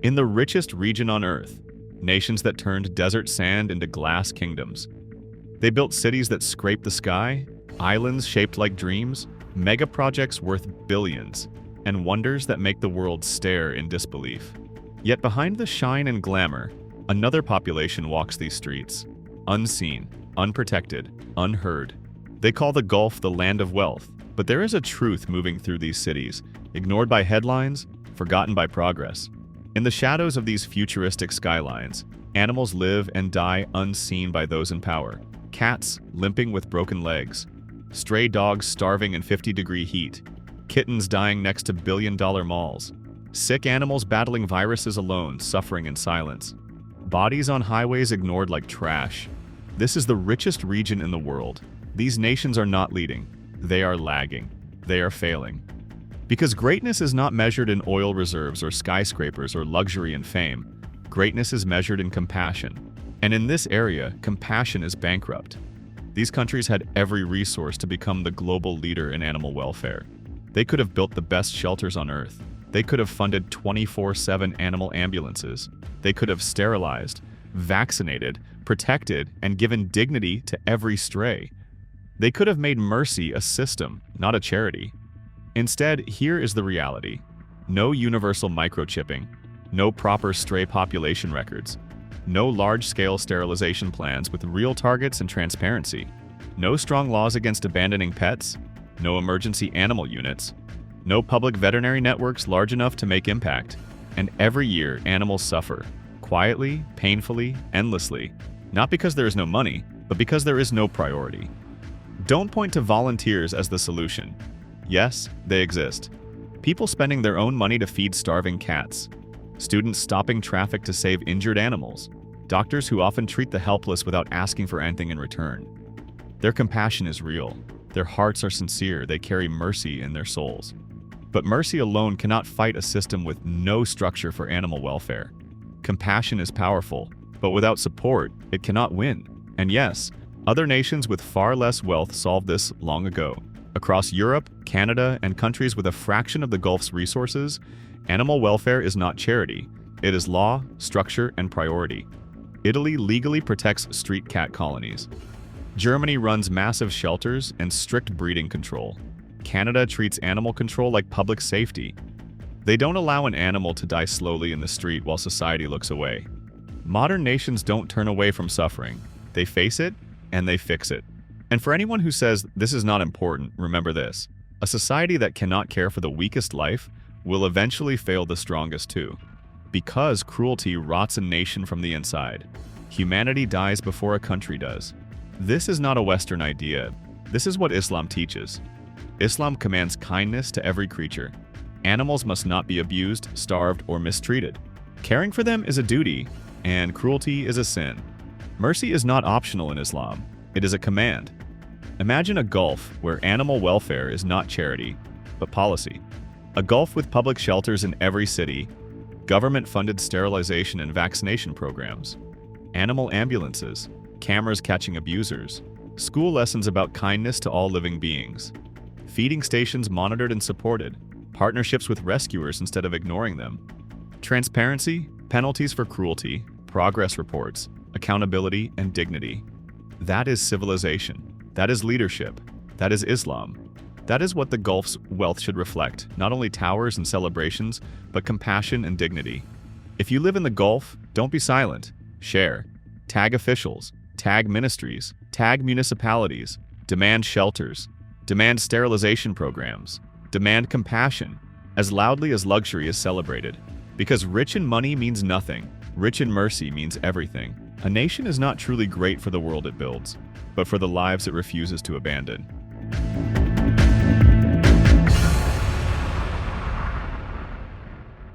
In the richest region on Earth, nations that turned desert sand into glass kingdoms. They built cities that scraped the sky, islands shaped like dreams, mega projects worth billions, and wonders that make the world stare in disbelief. Yet behind the shine and glamour, another population walks these streets, unseen, unprotected, unheard. They call the Gulf the land of wealth, but there is a truth moving through these cities, ignored by headlines, forgotten by progress. In the shadows of these futuristic skylines, animals live and die unseen by those in power. Cats limping with broken legs, stray dogs starving in 50-degree heat, kittens dying next to billion-dollar malls, sick animals battling viruses alone, suffering in silence, bodies on highways ignored like trash. This is the richest region in the world. These nations are not leading. They are lagging. They are failing. Because greatness is not measured in oil reserves or skyscrapers or luxury and fame. Greatness is measured in compassion. And in this area, compassion is bankrupt. These countries had every resource to become the global leader in animal welfare. They could have built the best shelters on Earth. They could have funded 24/7 animal ambulances. They could have sterilized, vaccinated, protected, and given dignity to every stray. They could have made mercy a system, not a charity. Instead, here is the reality. No universal microchipping, no proper stray population records, no large-scale sterilization plans with real targets and transparency, no strong laws against abandoning pets, no emergency animal units, no public veterinary networks large enough to make impact, and every year animals suffer, quietly, painfully, endlessly, not because there is no money, but because there is no priority. Don't point to volunteers as the solution. Yes, they exist. People spending their own money to feed starving cats, students stopping traffic to save injured animals, doctors who often treat the helpless without asking for anything in return. Their compassion is real. Their hearts are sincere. They carry mercy in their souls. But mercy alone cannot fight a system with no structure for animal welfare. Compassion is powerful, but without support, it cannot win. And yes, other nations with far less wealth solved this long ago. Across Europe, Canada, and countries with a fraction of the Gulf's resources, animal welfare is not charity. It is law, structure, and priority. Italy legally protects street cat colonies. Germany runs massive shelters and strict breeding control. Canada treats animal control like public safety. They don't allow an animal to die slowly in the street while society looks away. Modern nations don't turn away from suffering. They face it, and they fix it. And for anyone who says this is not important, remember this. A society that cannot care for the weakest life will eventually fail the strongest too. Because cruelty rots a nation from the inside. Humanity dies before a country does. This is not a Western idea. This is what Islam teaches. Islam commands kindness to every creature. Animals must not be abused, starved, or mistreated. Caring for them is a duty, and cruelty is a sin. Mercy is not optional in Islam. It is a command. Imagine a Gulf where animal welfare is not charity, but policy. A Gulf with public shelters in every city, government-funded sterilization and vaccination programs, animal ambulances, cameras catching abusers, school lessons about kindness to all living beings, feeding stations monitored and supported, partnerships with rescuers instead of ignoring them, transparency, penalties for cruelty, progress reports, accountability, and dignity. That is civilization. That is leadership. That is Islam. That is what the Gulf's wealth should reflect, not only towers and celebrations, but compassion and dignity. If you live in the Gulf, don't be silent. Share. Tag officials. Tag ministries. Tag municipalities. Demand shelters. Demand sterilization programs. Demand compassion, as loudly as luxury is celebrated. Because rich in money means nothing. Rich in mercy means everything. A nation is not truly great for the world it builds, but for the lives it refuses to abandon.